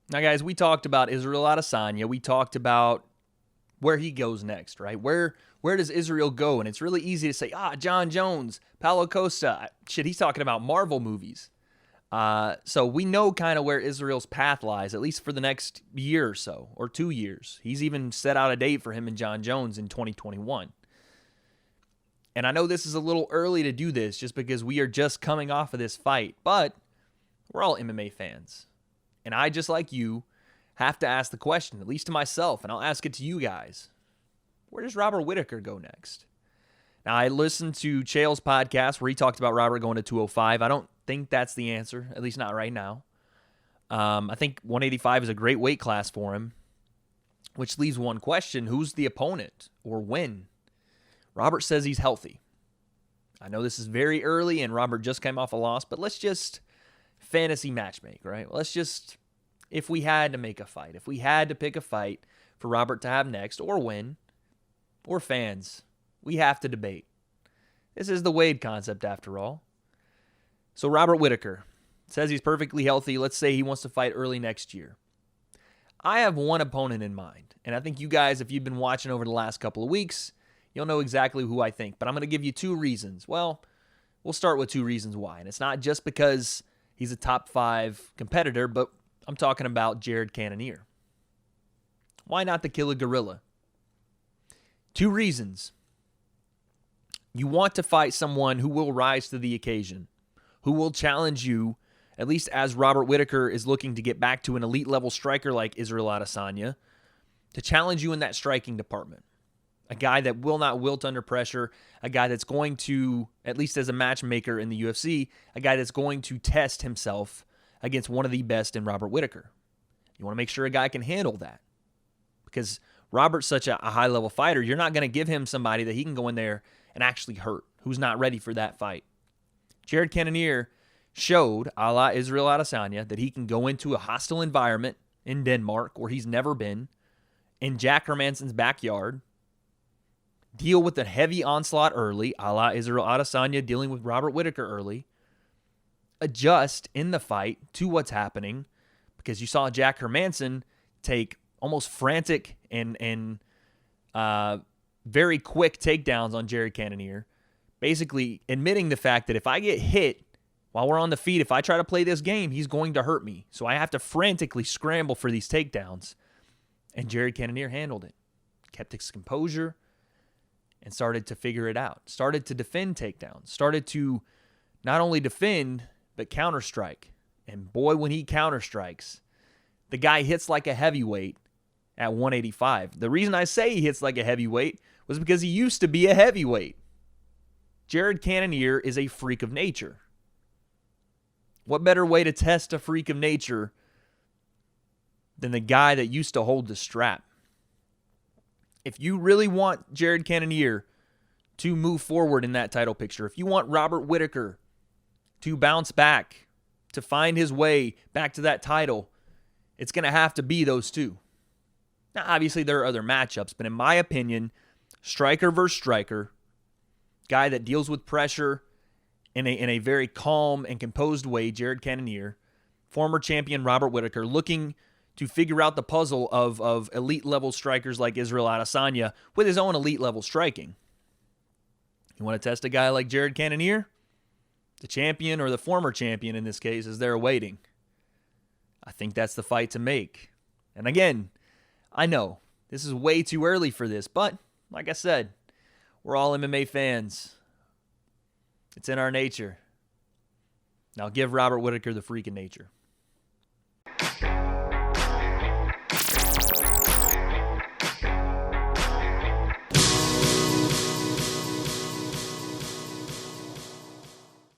Now, guys, we talked about Israel Adesanya. We talked about where he goes next, right? Where does Israel go? And it's really easy to say, John Jones, Paulo Costa. Shit, he's talking about Marvel movies. So we know kind of where Israel's path lies, at least for the next year or so, or 2 years. He's even set out a date for him and John Jones in 2021. And I know this is a little early to do this just because we are just coming off of this fight, but we're all MMA fans. And I, just like you, have to ask the question, at least to myself, and I'll ask it to you guys. Where does Robert Whittaker go next? Now, I listened to Chael's podcast where he talked about Robert going to 205. I don't think that's the answer, at least not right now. I think 185 is a great weight class for him, which leaves one question. Who's the opponent or when? Robert says he's healthy. I know this is very early and Robert just came off a loss, but let's just fantasy matchmake, right? Let's just, if we had to make a fight, if we had to pick a fight for Robert to have next or win, or fans, we have to debate. This is the W.A.D.E concept after all. So Robert Whittaker says he's perfectly healthy. Let's say he wants to fight early next year. I have one opponent in mind, and I think you guys, if you've been watching over the last couple of weeks, you'll know exactly who I think. But I'm going to give you 2 reasons. Well, we'll start with 2 reasons why. And it's not just because he's a top 5 competitor, but I'm talking about Jared Cannonier. Why not the Killer Gorilla? 2 reasons. You want to fight someone who will rise to the occasion, who will challenge you, at least as Robert Whittaker is looking to get back to an elite level striker like Israel Adesanya, to challenge you in that striking department. A guy that will not wilt under pressure, a guy that's going to, at least as a matchmaker in the UFC, a guy that's going to test himself against one of the best in Robert Whittaker. You want to make sure a guy can handle that. Because Robert's such a high-level fighter, you're not going to give him somebody that he can go in there and actually hurt, who's not ready for that fight. Jared Cannonier showed, a la Israel Adesanya, that he can go into a hostile environment in Denmark, where he's never been, in Jack Hermansson's backyard, deal with a heavy onslaught early, a la Israel Adesanya dealing with Robert Whittaker early, adjust in the fight to what's happening, because you saw Jack Hermansson take almost frantic and very quick takedowns on Jared Cannonier, basically admitting the fact that if I get hit while we're on the feet, if I try to play this game, he's going to hurt me. So I have to frantically scramble for these takedowns. And Jared Cannonier handled it, kept his composure, and started to figure it out. Started to defend takedowns. Started to not only defend, but counter-strike. And boy, when he counter-strikes, the guy hits like a heavyweight at 185. The reason I say he hits like a heavyweight was because he used to be a heavyweight. Jared Cannonier is a freak of nature. What better way to test a freak of nature than the guy that used to hold the strap? If you really want Jared Cannonier to move forward in that title picture, if you want Robert Whittaker to bounce back, to find his way back to that title, it's going to have to be those 2. Now, obviously, there are other matchups, but in my opinion, striker versus striker, guy that deals with pressure in a very calm and composed way, Jared Cannonier, former champion Robert Whittaker, looking to figure out the puzzle of elite-level strikers like Israel Adesanya with his own elite-level striking. You want to test a guy like Jared Cannonier? The champion, or the former champion in this case, is there awaiting. I think that's the fight to make. And again, I know this is way too early for this, but like I said, we're all MMA fans. It's in our nature. Now give Robert Whittaker the freak of nature.